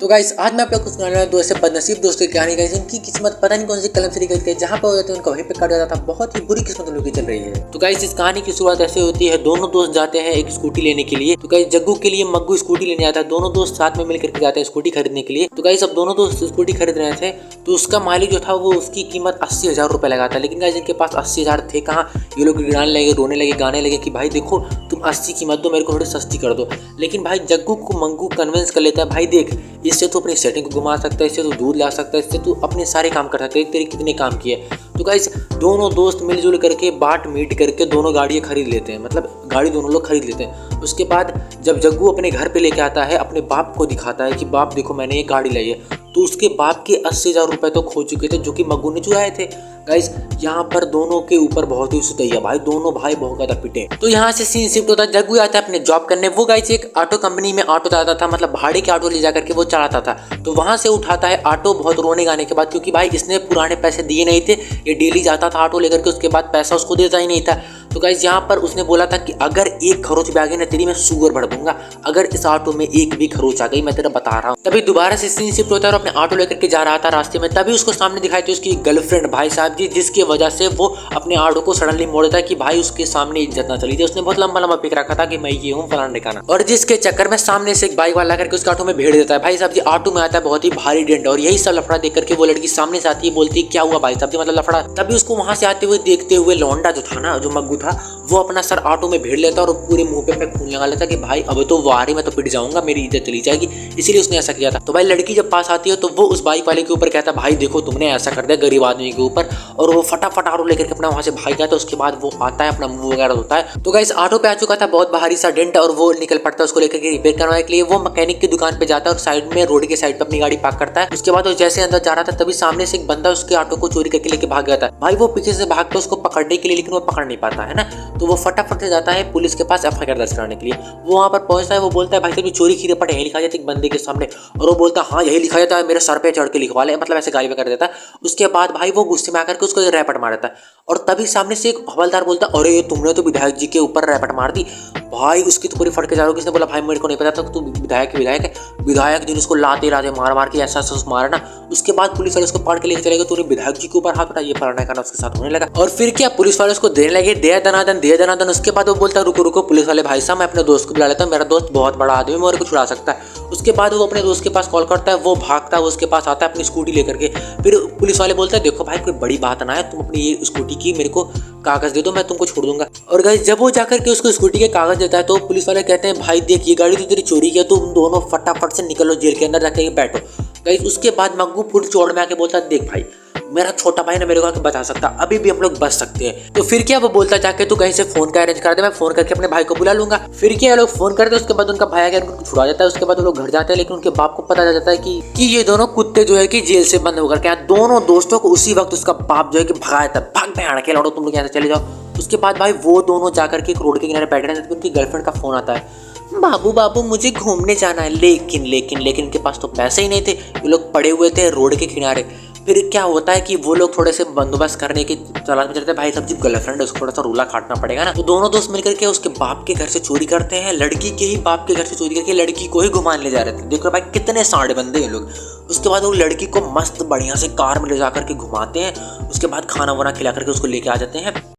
तो गाइस आज मैं आप लोग को सुनाने वाला दो ऐसे बदनसीब दोस्तों की कहानी। गाइस उनकी किस्मत पता नहीं कौन सी कलम से लिखी गई, जहाँ पर हो जाते हैं उनका वहीं पे काट जाता था। बहुत ही बुरी किस्मत उन लोगों की चल रही है। तो गाइस इस कहानी की शुरुआत ऐसे होती है, दोनों दोस्त जाते हैं एक स्कूटी लेने के लिए। तो गाइस जग्गू के लिए मग्गू स्कूटी लेने आता है, दोनों दोस्त साथ में मिलकर के जाते हैं स्कूटी खरीदने के लिए। तो गाइस अब दोनों दोस्त स्कूटी खरीद रहे थे, तो उसका मालिक जो था वो उसकी कीमत 80,000 रुपए लगाता है। लेकिन गाइस इनके पास 80,000 थे कहाँ, ये लोग गिराने लगे, रोने लगे, गाने लगे कि भाई देखो तुम 80 की मत दो, मेरे को थोड़ी सस्ती कर दो। लेकिन भाई जग्गू को मंगू कन्विंस कर लेता है, भाई देख इससे तो अपनी सेटिंग को घुमा सकता है, इससे तो दूध ला सकता है, इससे तू अपने सारे काम कर सकता है, तेरे कितने काम किए। तो गाइस दोनों दोस्त मिलजुल करके बाट मीट करके दोनों गाड़ियाँ खरीद लेते हैं, मतलब गाड़ी दोनों लोग खरीद लेते हैं। उसके बाद जब जग्गू अपने घर पे लेके आता है, अपने बाप को दिखाता है कि बाप देखो मैंने ये गाड़ी लाई है, तो उसके बाप के 80,000 रुपए तो खो चुके थे जो कि मग्गू ने चुराए थे। गाइस यहाँ पर दोनों के ऊपर बहुत ही सुतैया भाई, दोनों भाई बहुत ज्यादा पिटे। तो यहाँ से सीन शिफ्ट होता है, जग्गू आता है अपने जॉब करने। वो गाइस एक ऑटो कंपनी में ऑटो चलाता था, मतलब भाड़े के ऑटो ले जा करके वो चलाता था। तो वहां से उठाता है ऑटो बहुत रोने गाने के बाद, क्योंकि भाई इसने पुराने पैसे दिए नहीं थे, ये डेली जाता था ऑटो लेकर के, उसके बाद पैसा उसको देता ही नहीं था। तो गाइस यहाँ पर उसने बोला था कि अगर एक खरोच भी आ गई ना तेरी मैं सुगर भर दूंगा, अगर इस ऑटो में एक भी खरोच आ गई मैं तेरा बता रहा हूँ। तभी दोबारा से सीन शिफ्ट होता है और अपने ऑटो लेकर के जा रहा था रास्ते में, तभी उसको सामने दिखाई थी उसकी गर्लफ्रेंड भाई साहब जी, जिसकी वजह से वो अपने ऑटो को सडनली मोड़ देता है कि भाई उसके सामने इज्जत ना चली जाए। उसने बहुत लंबा लंबा पिक रखा था कि मैं ये हूँ फलाना ठिकाना, और जिसके चक्कर में सामने से एक बाइक वाला करके उसके ऑटो में भेड़ देता है। भाई साहब जी ऑटो में आता है बहुत ही भारी डेंट, और यही सब लफड़ा देख करके वो लड़की सामने से आती है, बोलती है क्या हुआ भाई साहब जी, मतलब लफड़ा। तभी उसको वहां से आते हुए देखते हुए लौंडा जो था ना, जो मग्गू था, वो अपना सर ऑटो में भेड़ लेता और पूरे मुंह पे अपने खून लगा लेता कि भाई अब तो वारी में तो पिट जाऊंगा, मेरी इज्जत चली जाएगी, इसीलिए उसने ऐसा किया था। तो भाई लड़की जब पास आती है तो वो उस बाइक वाले के ऊपर कहता है भाई देखो तुमने ऐसा कर दिया गरीब आदमी के ऊपर, और वो फटाफट ऑटो लेकर के अपना वहां से भाग जाता है। उसके बाद वो आता है अपना मुंह वगैरह धोता है। तो गाइस ऑटो पे आ चुका था बहुत भारी सा डेंट, और वो निकल पड़ता है उसको लेकर के रिपेयर करवाने के लिए। वो मैकेनिक की दुकान पे जाता है और साइड में रोड के साइड पे अपनी गाड़ी पार्क करता है। उसके बाद वो जैसे अंदर जा रहा था तभी सामने से एक बंदा उसके ऑटो को चोरी करके लेके भाग जाता है। भाई वो पीछे से भागता है उसको पकड़ने के लिए, लेकिन वो पकड़ नहीं पाता है ना, तो वो फटाफट से जाता है पुलिस के पास एफआईआर दर्ज कराने के लिए। वो वहां पर पहुंचता है, वो बोलता है भाई साहब चोरी की रिपोर्ट यही लिखा जाती है बंदे के सामने, और वो बोलता है हाँ यही लिखा जाता है, मेरे सर पे चढ़ के लिखवा ले, मतलब ऐसे गाली पे कर देता है। उसके बाद भाई वो गुस्से में आकर के उसको रैपट मार देता है, और तभी सामने से एक हवलदार बोलता है अरे तुमने तो विधायक जी के ऊपर रैपट मार दी। भाई उसकी तो पूरी फट के जा रही है। किसने बोला भाई मेरे को नहीं पता था तू विधायक है। विधायक जी ने उसको लाते लाते मार मार के ऐसा मारा ना। उसके बाद पुलिस वाले उसको पकड़ के लेके चले गए, तूने विधायक जी के ऊपर हाथ उठाया, ये फलाना करना उसके साथ होने लगा। और फिर क्या पुलिस वाले उसको देने लगे दे दनादन। उसके बाद वो बोलता है रुको रुको पुलिस वाले भाई साहब मैं अपने दोस्त को बुला लेता हूँ, मेरा दोस्त बहुत बड़ा आदमी मेरे को छुड़ा सकता है। उसके बाद वो अपने दोस्त के पास कॉल करता है, वो भागता है, वो उसके पास आता है अपनी स्कूटी लेकर के। फिर पुलिस वाले बोलता है देखो भाई कोई बड़ी बात ना है, तुम अपनी ये स्कूटी की मेरे को कागज दे दो, मैं तुमको छोड़ दूंगा। और गाइस जब वो जाकर के उसको स्कूटी के कागज देता है तो पुलिस वाले कहते हैं भाई देख ये गाड़ी तो तेरी चोरी की है, तुम दोनों फटाफट से निकलो जेल के अंदर जाके बैठो। गाइस उसके बाद मग्गू फुल चौड़ में आके बोलता है देख भाई मेरा छोटा भाई ने मेरे को आके बता सकता, अभी भी हम लोग बच सकते हैं। तो फिर क्या वो बोलता जाके तू कहीं से फोन का अरेंज कर दे, मैं फोन करके अपने भाई को बुला लूंगा। फिर क्या लोग फोन करते हैं, उसके बाद उनका भाई आके उनको छुड़ा जाता है। उसके बाद वो लोग घर जाते हैं, लेकिन उनके बाप को पता चल जाता है कि ये दोनों कुत्ते जो है कि जेल से बंद होकर के दोनों दोस्तों को उसी वक्त उसका बाप जो है कि भगाया था, भाग भैंड़ के लौटो तुम लोग यहाँ से चले जाओ। उसके बाद भाई वो दोनों जाकर के एक रोड के किनारे बैठ रहे हैं, उनकी गर्लफ्रेंड का फोन आता है, बाबू मुझे घूमने जाना है, लेकिन इनके पास तो पैसे ही नहीं थे, ये लोग पड़े हुए थे रोड के किनारे। फिर क्या होता है कि वो लोग थोड़े से बंदोबस्त करने की तलाश में चलते हैं, भाई साहब जी गर्लफ्रेंड है उसको थोड़ा सा रूला काटना पड़ेगा ना। तो दोनों दोस्त मिलकर के उसके बाप के घर से चोरी करते हैं, लड़की के ही बाप के घर से चोरी करके लड़की को ही घुमाने ले जा रहे थे। देखो भाई कितने साड़े बंदे हैं लोग। उसके बाद वो लड़की को मस्त बढ़िया से कार में ले जाकर के घुमाते हैं, उसके बाद खाना वाना खिला करके उसको लेके आ जाते हैं।